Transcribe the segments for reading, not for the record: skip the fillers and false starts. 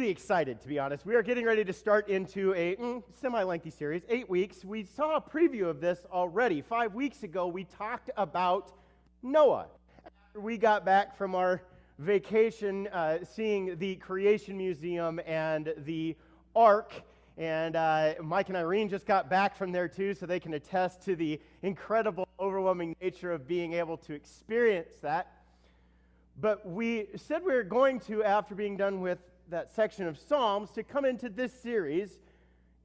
Excited, to be honest. We are getting ready to start into a semi-lengthy series, 8 weeks. We saw a preview of this already. 5 weeks ago, we talked about Noah. After we got back from our vacation, seeing the Creation Museum and the Ark, and Mike and Irene just got back from there too, so they can attest to the incredible, overwhelming nature of being able to experience that. But we said we were going to, after being done with that section of Psalms, to come into this series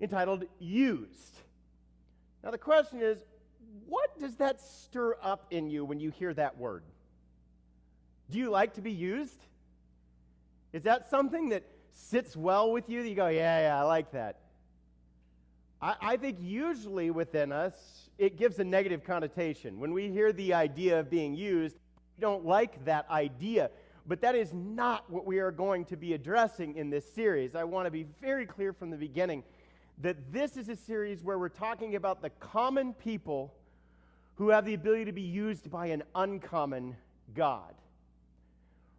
entitled Used. Now the question is, what does that stir up in you when you hear that word? Do you like to be used? Is that something that sits well with you, that you go, yeah, I like that? I think usually within us, it gives a negative connotation. When we hear the idea of being used, we don't like that idea. But that is not what we are going to be addressing in this series. I want to be very clear from the beginning that this is a series where we're talking about the common people who have the ability to be used by an uncommon God.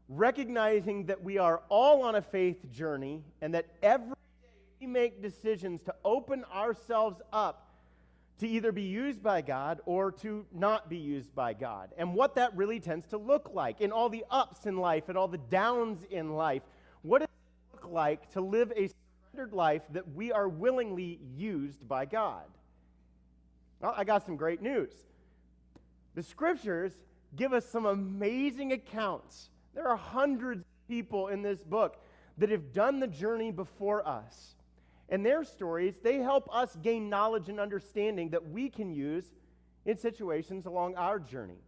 Recognizing that we are all on a faith journey and that every day we make decisions to open ourselves up to either be used by God or to not be used by God. And what that really tends to look like in all the ups in life and all the downs in life. What does it look like to live a surrendered life that we are willingly used by God? Well, I got some great news. The scriptures give us some amazing accounts. There are hundreds of people in this book that have done the journey before us. And their stories, they help us gain knowledge and understanding that we can use in situations along our journey.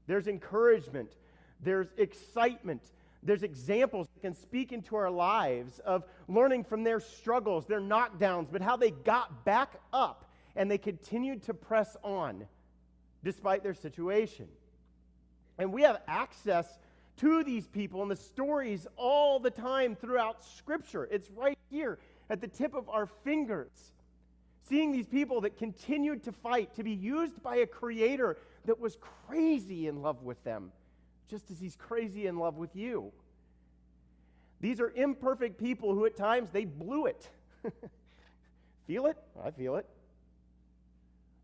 There's encouragement, there's excitement, there's examples that can speak into our lives of learning from their struggles, their knockdowns, but how they got back up and they continued to press on despite their situation. And we have access to these people and the stories all the time throughout Scripture. It's right here at the tip of our fingers. Seeing these people that continued to fight, to be used by a creator that was crazy in love with them, just as he's crazy in love with you. These are imperfect people who at times they blew it. Feel it? I feel it.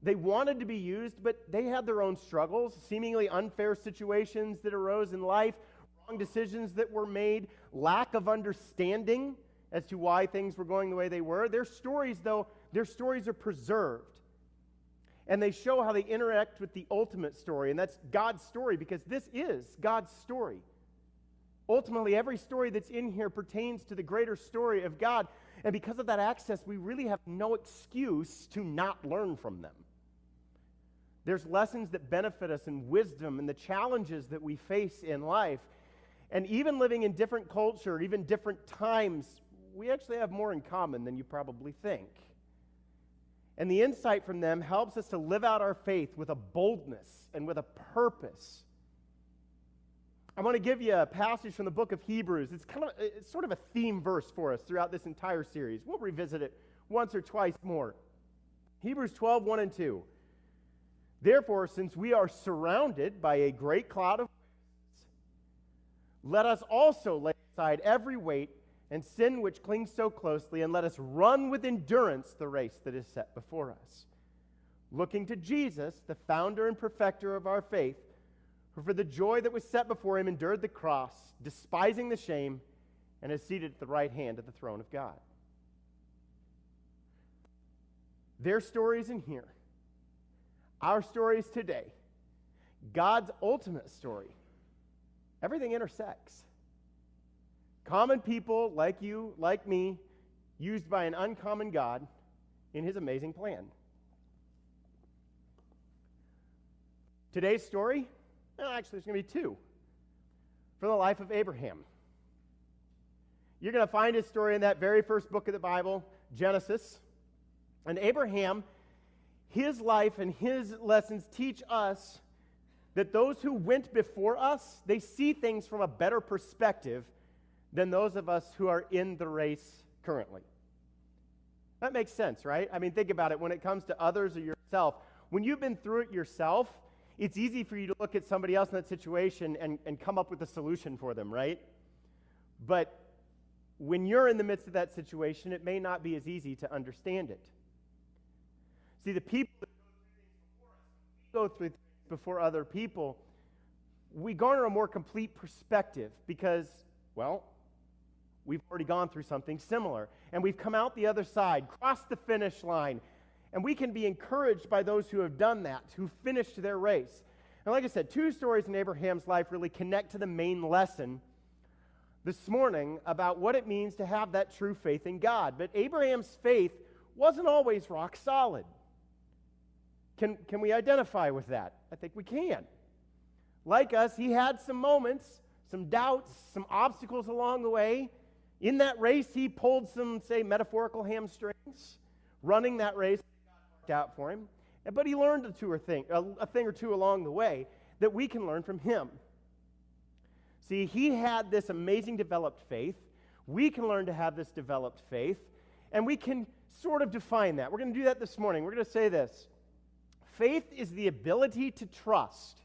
They wanted to be used, but they had their own struggles, seemingly unfair situations that arose in life, wrong decisions that were made, lack of understanding as to why things were going the way they were. Their stories, though, their stories are preserved. And they show how they interact with the ultimate story, and that's God's story, because this is God's story. Ultimately, every story that's in here pertains to the greater story of God, and because of that access, we really have no excuse to not learn from them. There's lessons that benefit us in wisdom and the challenges that we face in life. And even living in different culture, even different times, we actually have more in common than you probably think. And the insight from them helps us to live out our faith with a boldness and with a purpose. I want to give you a passage from the book of Hebrews. It's sort of a theme verse for us throughout this entire series. We'll revisit it once or twice more. Hebrews 12, 1 and 2. Therefore, since we are surrounded by a great cloud of witnesses, let us also lay aside every weight and sin which clings so closely, and let us run with endurance the race that is set before us. Looking to Jesus, the founder and perfecter of our faith, who for the joy that was set before him endured the cross, despising the shame, and is seated at the right hand of the throne of God. Their stories in here, our stories today, God's ultimate story, everything intersects. Common people like you, like me, used by an uncommon God in his amazing plan. Today's story, actually there's going to be two, from the life of Abraham. You're going to find his story in that very first book of the Bible, Genesis. And Abraham, his life and his lessons teach us that those who went before us, they see things from a better perspective than those of us who are in the race currently. That makes sense, right? I mean, think about it. When it comes to others or yourself, when you've been through it yourself, it's easy for you to look at somebody else in that situation and come up with a solution for them, right? But when you're in the midst of that situation, it may not be as easy to understand it. See, the people that go through things before other people, we garner a more complete perspective because, well, we've already gone through something similar, and we've come out the other side, crossed the finish line, and we can be encouraged by those who have done that, who finished their race. And like I said, two stories in Abraham's life really connect to the main lesson this morning about what it means to have that true faith in God. But Abraham's faith wasn't always rock solid. Can we identify with that? I think we can. Like us, he had some moments, some doubts, some obstacles along the way. In that race, he pulled some, say, metaphorical hamstrings, running that race that God worked out for him. But he learned a thing or two along the way that we can learn from him. See, he had this amazing developed faith. We can learn to have this developed faith, and we can sort of define that. We're going to do that this morning. We're going to say this. Faith is the ability to trust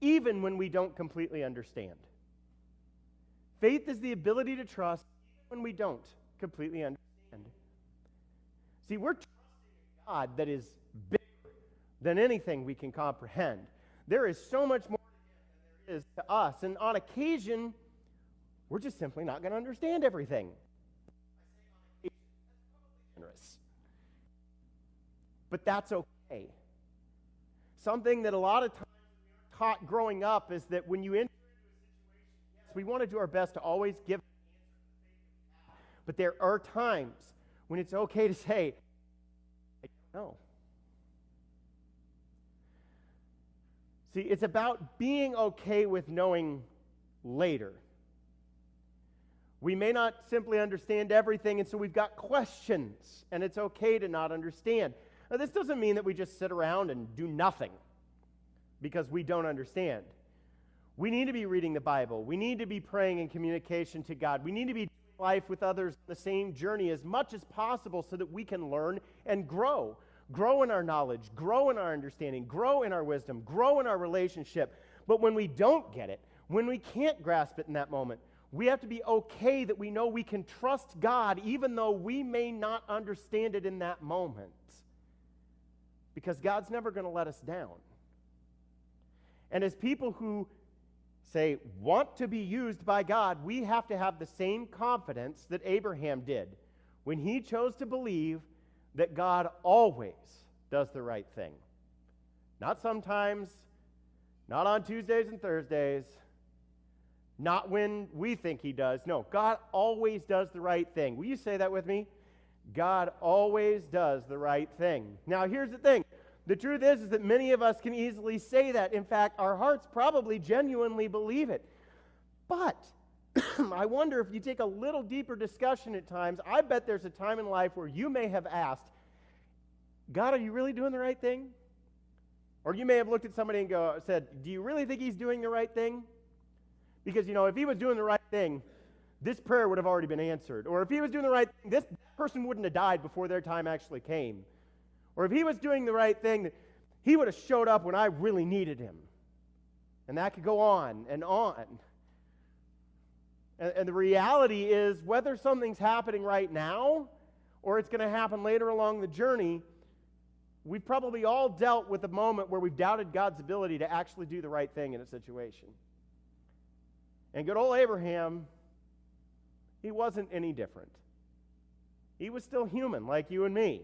even when we don't completely understand. Faith is the ability to trust even when we don't completely understand. See, we're trusting a God that is bigger than anything we can comprehend. There is so much more than there is to us, and on occasion, we're just simply not going to understand everything. But that's okay. Something that a lot of times we're taught growing up is that when you enter into a situation, yes, we want to do our best to always give an answer, but there are times when it's okay to say, I don't know. See, it's about being okay with knowing later. We may not simply understand everything, and so we've got questions, and it's okay to not understand. Now, this doesn't mean that we just sit around and do nothing because we don't understand. We need to be reading the Bible. We need to be praying in communication to God. We need to be doing life with others on the same journey as much as possible so that we can learn and grow. Grow in our knowledge, grow in our understanding, grow in our wisdom, grow in our relationship. But when we don't get it, when we can't grasp it in that moment, we have to be okay that we know we can trust God even though we may not understand it in that moment. Because God's never going to let us down. And as people who say want to be used by God, we have to have the same confidence that Abraham did when he chose to believe that God always does the right thing. Not sometimes, not on Tuesdays and Thursdays, not when we think he does. No, God always does the right thing. Will you say that with me? God always does the right thing. Now, here's the thing. The truth is that many of us can easily say that. In fact, our hearts probably genuinely believe it. But I wonder if you take a little deeper discussion at times, I bet there's a time in life where you may have asked, God, are you really doing the right thing? Or you may have looked at somebody and said, do you really think he's doing the right thing? Because, if he was doing the right thing, this prayer would have already been answered. Or if he was doing the right thing, this person wouldn't have died before their time actually came. Or if he was doing the right thing, he would have showed up when I really needed him. And that could go on and on. And the reality is, whether something's happening right now or it's going to happen later along the journey, we've probably all dealt with a moment where we've doubted God's ability to actually do the right thing in a situation. And good old Abraham, he wasn't any different. He was still human like you and me.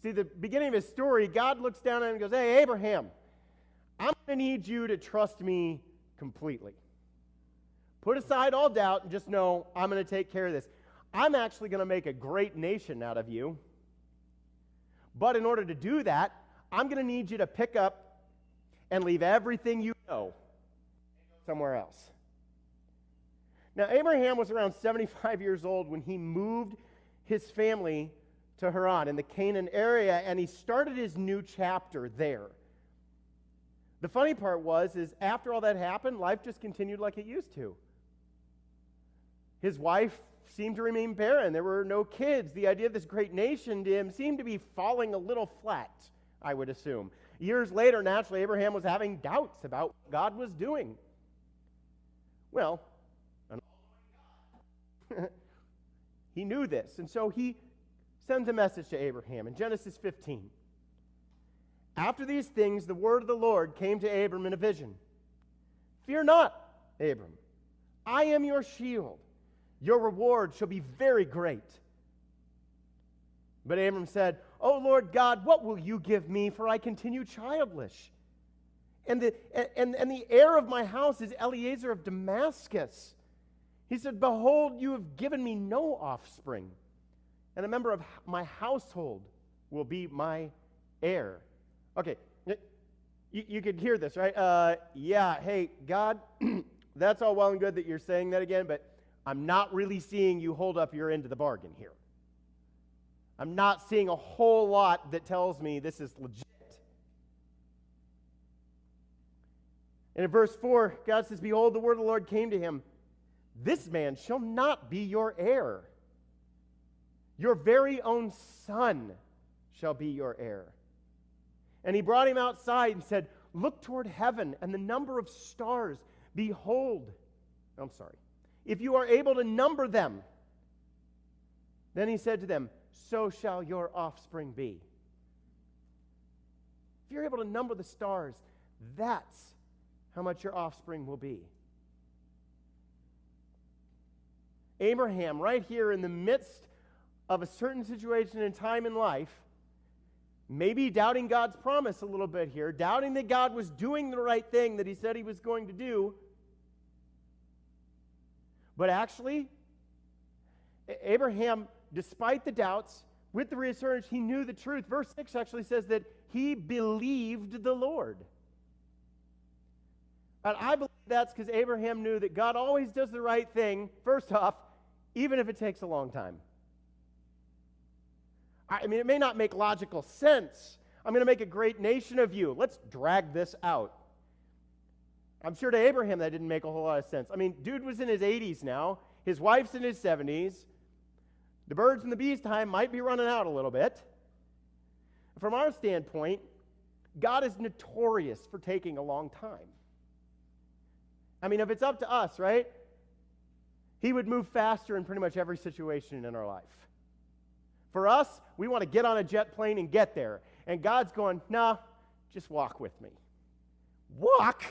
See, the beginning of his story, God looks down at him and goes, hey, Abraham, I'm going to need you to trust me completely. Put aside all doubt and just know I'm going to take care of this. I'm actually going to make a great nation out of you. But in order to do that, I'm going to need you to pick up and leave everything you know somewhere else. Now, Abraham was around 75 years old when he moved his family to Haran in the Canaan area, and he started his new chapter there. The funny part is after all that happened, life just continued like it used to. His wife seemed to remain barren. There were no kids. The idea of this great nation to him seemed to be falling a little flat, I would assume. Years later, naturally, Abraham was having doubts about what God was doing. Well, he knew this, and so he sends a message to Abraham in Genesis 15. After these things, the word of the Lord came to Abram in a vision. Fear not, Abram. I am your shield. Your reward shall be very great. But Abram said, O Lord God, what will you give me, for I continue childless? And the heir of my house is Eliezer of Damascus. He said, Behold, you have given me no offspring, and a member of my household will be my heir. Okay, you could hear this, right? Yeah, hey, God, that's all well and good that you're saying that again, but I'm not really seeing you hold up your end of the bargain here. I'm not seeing a whole lot that tells me this is legit. And in verse 4, God says, Behold, the word of the Lord came to him. This man shall not be your heir. Your very own son shall be your heir. And he brought him outside and said, Look toward heaven and the number of stars. Behold, if you are able to number them. Then he said to them, So shall your offspring be. If you're able to number the stars, that's how much your offspring will be. Abraham, right here in the midst of a certain situation and time in life, maybe doubting God's promise a little bit here, doubting that God was doing the right thing that he said he was going to do. But actually, Abraham, despite the doubts, with the reassurance, he knew the truth. Verse 6 actually says that he believed the Lord. And I believe that's because Abraham knew that God always does the right thing, first off, even if it takes a long time. I mean, it may not make logical sense. I'm going to make a great nation of you. Let's drag this out. I'm sure to Abraham that didn't make a whole lot of sense. I mean, dude was in his 80s now. His wife's in his 70s. The birds and the bees time might be running out a little bit. From our standpoint, God is notorious for taking a long time. I mean, if it's up to us, right? He would move faster in pretty much every situation in our life. For us, we want to get on a jet plane and get there. And God's going, nah, just walk with me. Walk?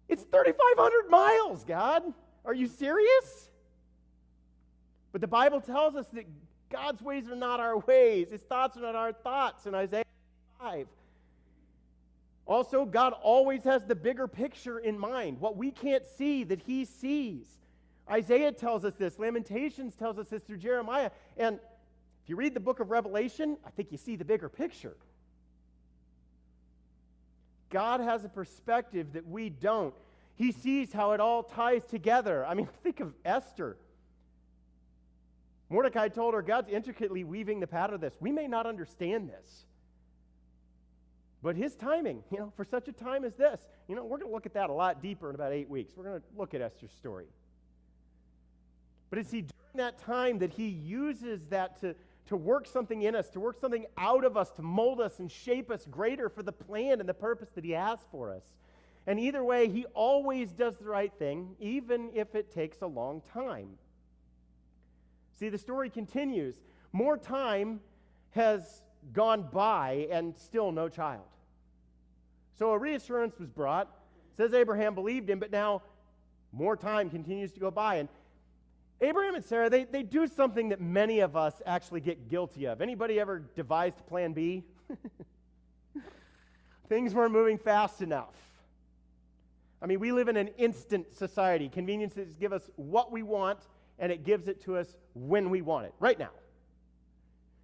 It's 3,500 miles, God. Are you serious? But the Bible tells us that God's ways are not our ways. His thoughts are not our thoughts in Isaiah 5. Also, God always has the bigger picture in mind, what we can't see that he sees. Isaiah tells us this. Lamentations tells us this through Jeremiah. And if you read the book of Revelation, I think you see the bigger picture. God has a perspective that we don't. He sees how it all ties together. I mean, think of Esther. Mordecai told her, God's intricately weaving the pattern of this. We may not understand this. But his timing, for such a time as this, we're going to look at that a lot deeper in about 8 weeks. We're going to look at Esther's story. But it's during that time that he uses that to work something in us, to work something out of us, to mold us and shape us greater for the plan and the purpose that he has for us. And either way, he always does the right thing, even if it takes a long time. See, the story continues. More time has gone by and still no child. So a reassurance was brought. It says Abraham believed him, but now more time continues to go by. And Abraham and Sarah, they do something that many of us actually get guilty of. Anybody ever devised plan B? Things weren't moving fast enough. I mean, we live in an instant society. Conveniences give us what we want, and it gives it to us when we want it, right now.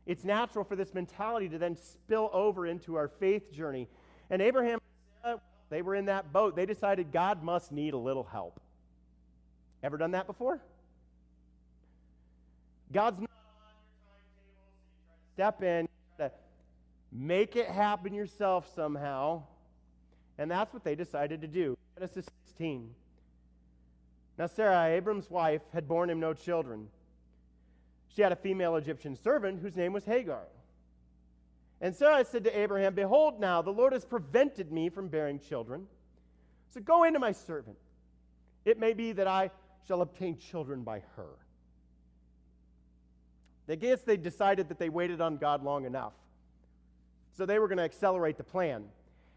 It's natural for this mentality to then spill over into our faith journey. And Abraham, they were in that boat. They decided God must need a little help. Ever done that before? God's not on your timetable, so you try to step in, you try to make it happen yourself somehow. And that's what they decided to do. Genesis 16. Now Sarah, Abram's wife, had borne him no children. She had a female Egyptian servant whose name was Hagar. And Sarah said to Abraham, "Behold now, the Lord has prevented me from bearing children. So go into my servant. It may be that I shall obtain children by her." I guess they decided that they waited on God long enough. So they were going to accelerate the plan.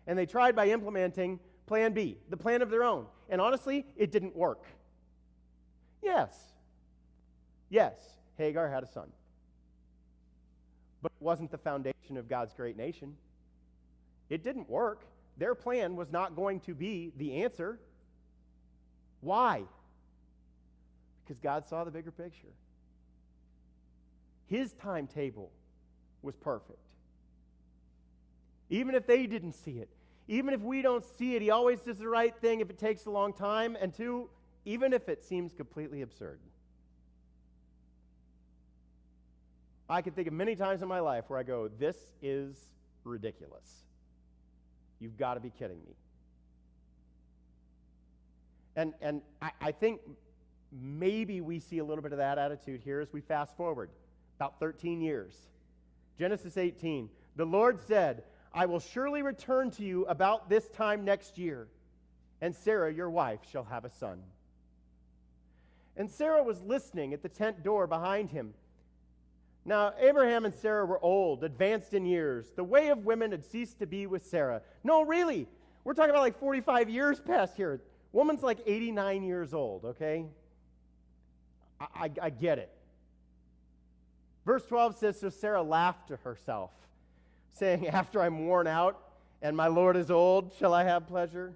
And they tried by implementing plan B, the plan of their own. And honestly, it didn't work. Yes, Hagar had a son. But it wasn't the foundation of God's great nation. It didn't work. Their plan was not going to be the answer. Why? Because God saw the bigger picture. His timetable was perfect. Even if they didn't see it, even if we don't see it, He always does the right thing if it takes a long time, and two, even if it seems completely absurd. I can think of many times in my life where I go, this is ridiculous. You've got to be kidding me. And I think maybe we see a little bit of that attitude here as we fast forward about 13 years. Genesis 18, the Lord said, "I will surely return to you about this time next year, and Sarah, your wife, shall have a son." And Sarah was listening at the tent door behind him. Now, Abraham and Sarah were old, advanced in years. The way of women had ceased to be with Sarah. No, really, we're talking about like 45 years past here. Woman's like 89 years old, okay? I get it. Verse 12 says, "So Sarah laughed to herself, saying, 'After I'm worn out and my Lord is old, shall I have pleasure?'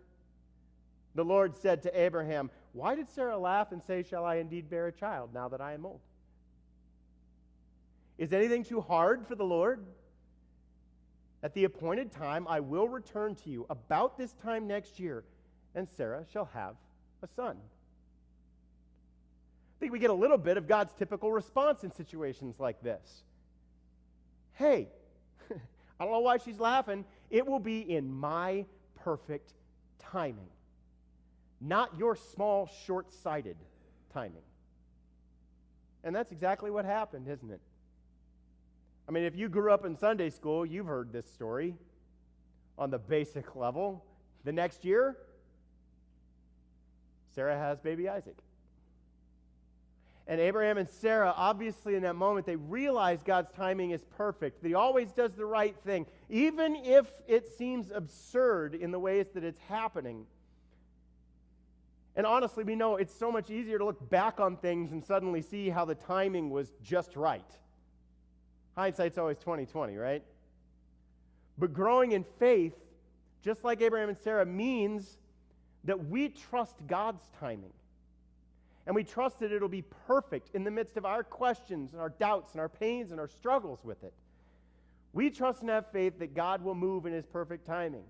The Lord said to Abraham, 'Why did Sarah laugh and say, shall I indeed bear a child now that I am old? Is anything too hard for the Lord? At the appointed time I will return to you about this time next year, and Sarah shall have a son.'" I think we get a little bit of God's typical response in situations like this. Hey, I don't know why she's laughing. It will be in my perfect timing, not your small, short-sighted timing. And that's exactly what happened, isn't it? I mean, if you grew up in Sunday school, you've heard this story on the basic level. The next year, Sarah has baby Isaac. And Abraham and Sarah, obviously in that moment, they realize God's timing is perfect. That He always does the right thing, even if it seems absurd in the ways that it's happening. And honestly, we know it's so much easier to look back on things and suddenly see how the timing was just right. Hindsight's always 20/20, right? But growing in faith, just like Abraham and Sarah, means that we trust God's timing. And we trust that it'll be perfect in the midst of our questions and our doubts and our pains and our struggles with it. We trust and have faith that God will move in His perfect timing.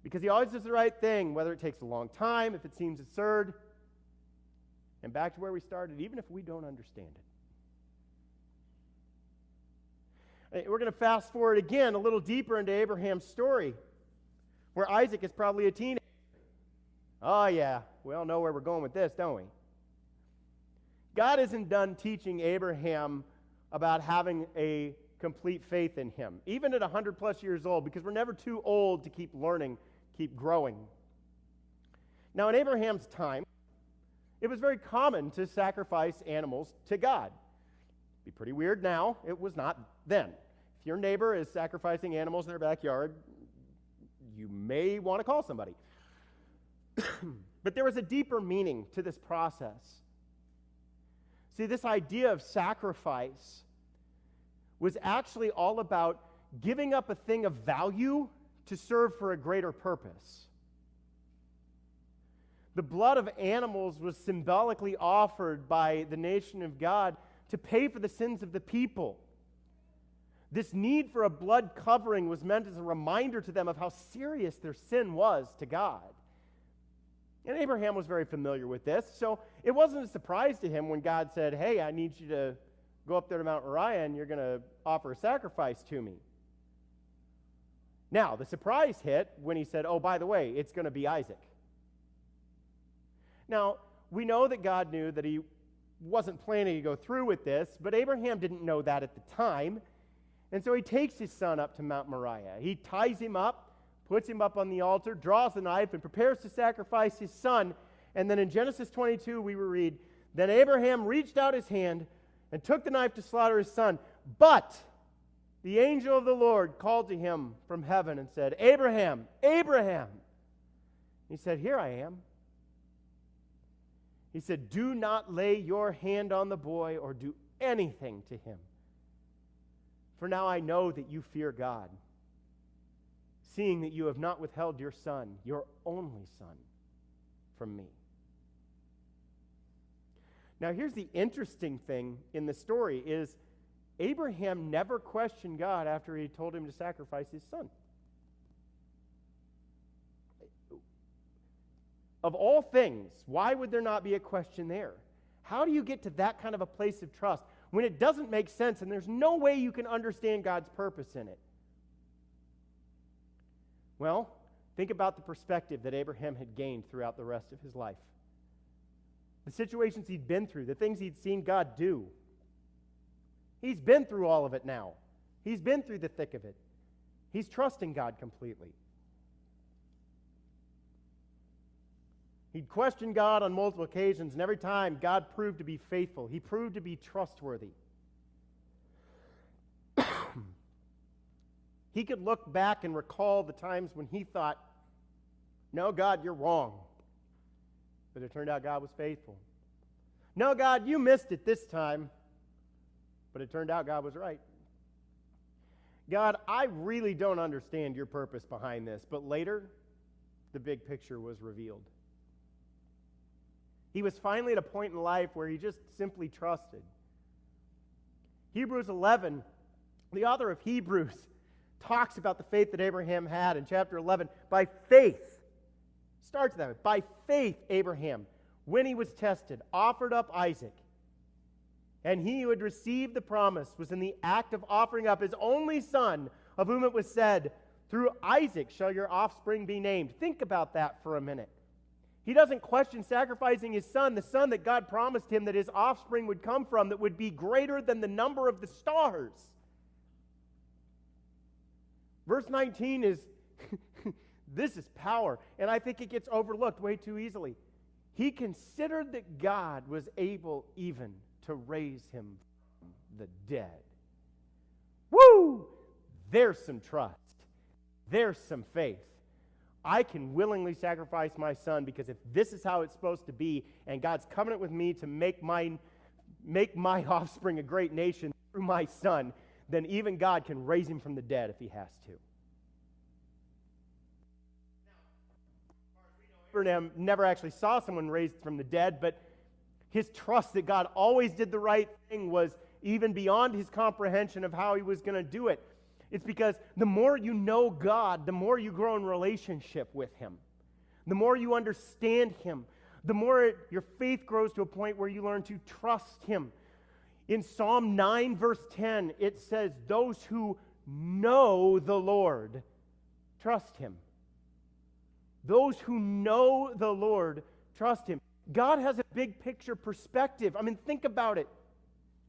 Because He always does the right thing, whether it takes a long time, if it seems absurd. And back to where we started, even if we don't understand it. We're going to fast forward again a little deeper into Abraham's story, where Isaac is probably a teenager. Oh yeah, we all know where we're going with this, don't we? God isn't done teaching Abraham about having a complete faith in Him, even at 100 plus years old, because we're never too old to keep learning, keep growing. Now, in Abraham's time, it was very common to sacrifice animals to God. It'd be pretty weird now. It was not then. If your neighbor is sacrificing animals in their backyard, you may want to call somebody. But there was a deeper meaning to this process. See, this idea of sacrifice was actually all about giving up a thing of value to serve for a greater purpose. The blood of animals was symbolically offered by the nation of God to pay for the sins of the people. This need for a blood covering was meant as a reminder to them of how serious their sin was to God. And Abraham was very familiar with this, so it wasn't a surprise to him when God said, "Hey, I need you to go up there to Mount Moriah and you're going to offer a sacrifice to me." Now, the surprise hit when He said, "Oh, by the way, it's going to be Isaac." Now, we know that God knew that he wasn't planning to go through with this, but Abraham didn't know that at the time. And so he takes his son up to Mount Moriah. He ties him up, puts him up on the altar, draws the knife, and prepares to sacrifice his son. And then in Genesis 22, we read, "Then Abraham reached out his hand and took the knife to slaughter his son. But the angel of the Lord called to him from heaven and said, 'Abraham, Abraham.' He said, 'Here I am.' He said, 'Do not lay your hand on the boy or do anything to him. For now I know that you fear God, seeing that you have not withheld your son, your only son, from me.'" Now here's the interesting thing in the story is Abraham never questioned God after he told him to sacrifice his son. Of all things, why would there not be a question there? How do you get to that kind of a place of trust when it doesn't make sense and there's no way you can understand God's purpose in it? Well, think about the perspective that Abraham had gained throughout the rest of his life. The situations he'd been through, the things he'd seen God do. He's been through all of it now. He's been through the thick of it. He's trusting God completely. He'd questioned God on multiple occasions, and every time God proved to be faithful. He proved to be trustworthy. He could look back and recall the times when he thought, "No, God, you're wrong." But it turned out God was faithful. "No, God, you missed it this time." But it turned out God was right. "God, I really don't understand your purpose behind this." But later, the big picture was revealed. He was finally at a point in life where he just simply trusted. Hebrews 11, the author of Hebrews, talks about the faith that Abraham had in chapter 11. By faith, starts that way, by faith Abraham, when he was tested, offered up Isaac. And he who had received the promise was in the act of offering up his only son, of whom it was said, "Through Isaac shall your offspring be named." Think about that for a minute. He doesn't question sacrificing his son, the son that God promised him that his offspring would come from, that would be greater than the number of the stars. Verse 19 is, this is power, and I think it gets overlooked way too easily. He considered that God was able even to raise him from the dead. Woo! There's some trust. There's some faith. I can willingly sacrifice my son because if this is how it's supposed to be, and God's covenant with me to make my offspring a great nation through my son, then even God can raise him from the dead if he has to. Abraham never actually saw someone raised from the dead, but his trust that God always did the right thing was even beyond his comprehension of how he was going to do it. It's because the more you know God, the more you grow in relationship with him. The more you understand him, the more your faith grows to a point where you learn to trust him. In Psalm 9, verse 10, it says, "Those who know the Lord trust him." Those who know the Lord trust him. God has a big picture perspective. I mean, think about it.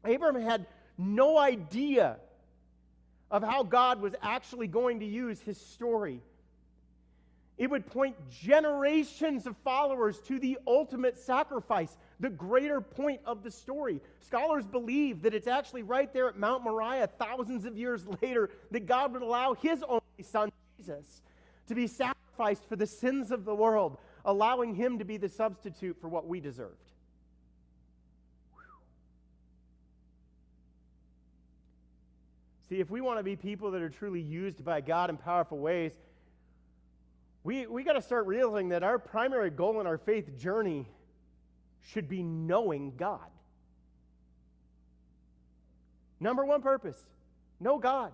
Abraham had no idea of how God was actually going to use his story. It would point generations of followers to the ultimate sacrifice, the greater point of the story. Scholars believe that it's actually right there at Mount Moriah, thousands of years later, that God would allow his only son, Jesus, to be sacrificed for the sins of the world, allowing him to be the substitute for what we deserved. See, if we want to be people that are truly used by God in powerful ways, we got to start realizing that our primary goal in our faith journey should be knowing God. Number one purpose, know God.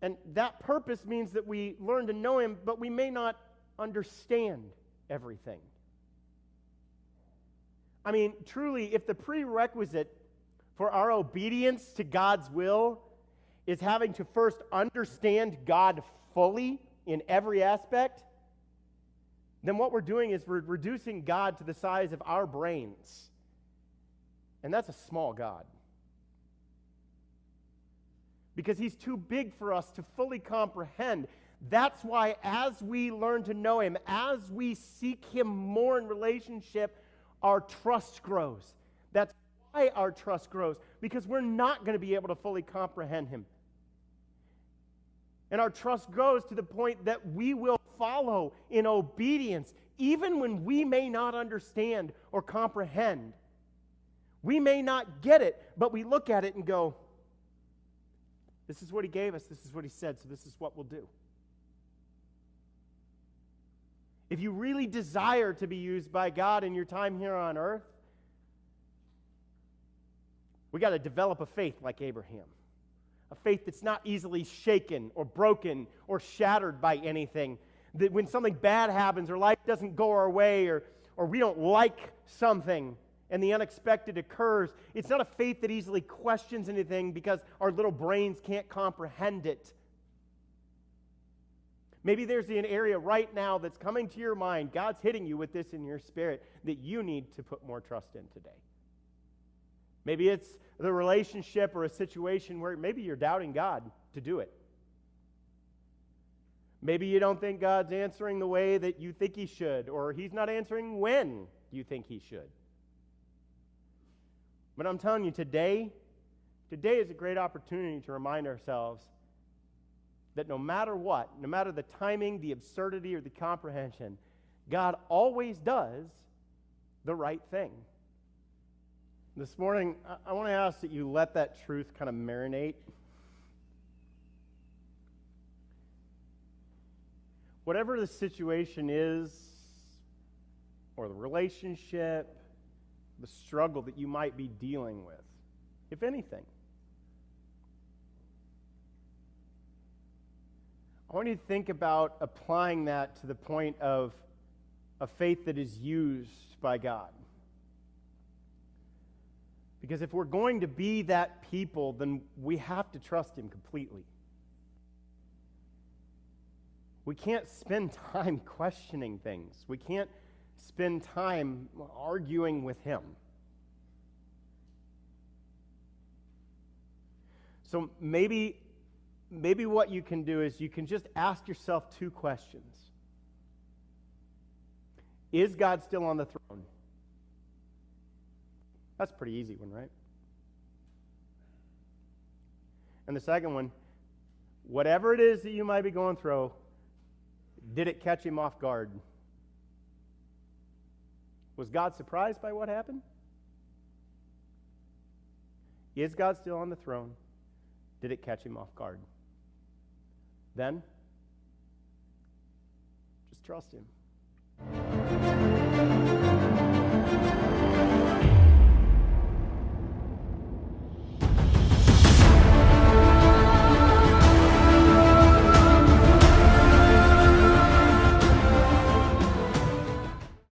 And that purpose means that we learn to know him, but we may not understand everything. I mean, truly, if the prerequisite for our obedience to God's will is having to first understand God fully, in every aspect, then what we're doing is we're reducing God to the size of our brains. And that's a small God. Because he's too big for us to fully comprehend. That's why as we learn to know him, as we seek him more in relationship, our trust grows. That's why our trust grows, because we're not going to be able to fully comprehend him. And our trust grows to the point that we will follow in obedience, even when we may not understand or comprehend. We may not get it, but we look at it and go, this is what he gave us, this is what he said, so this is what we'll do. If you really desire to be used by God in your time here on earth, we got to develop a faith like Abraham. A faith that's not easily shaken or broken or shattered by anything. That when something bad happens or life doesn't go our way or we don't like something and the unexpected occurs, it's not a faith that easily questions anything because our little brains can't comprehend it. Maybe there's an area right now that's coming to your mind. God's hitting you with this in your spirit that you need to put more trust in today. Maybe it's the relationship or a situation where maybe you're doubting God to do it. Maybe you don't think God's answering the way that you think he should, or he's not answering when you think he should. But I'm telling you, today is a great opportunity to remind ourselves that no matter what, no matter the timing, the absurdity, or the comprehension, God always does the right thing. This morning, I want to ask that you let that truth kind of marinate. Whatever the situation is, or the relationship, the struggle that you might be dealing with, if anything, I want you to think about applying that to the point of a faith that is used by God. Because if we're going to be that people, then we have to trust him completely. We can't spend time questioning things. We can't spend time arguing with him. So maybe what you can do is you can just ask yourself two questions. Is God still on the throne? That's a pretty easy one, right? And the second one, whatever it is that you might be going through, did it catch him off guard? Was God surprised by what happened? Is God still on the throne? Did it catch him off guard? Then, just trust him.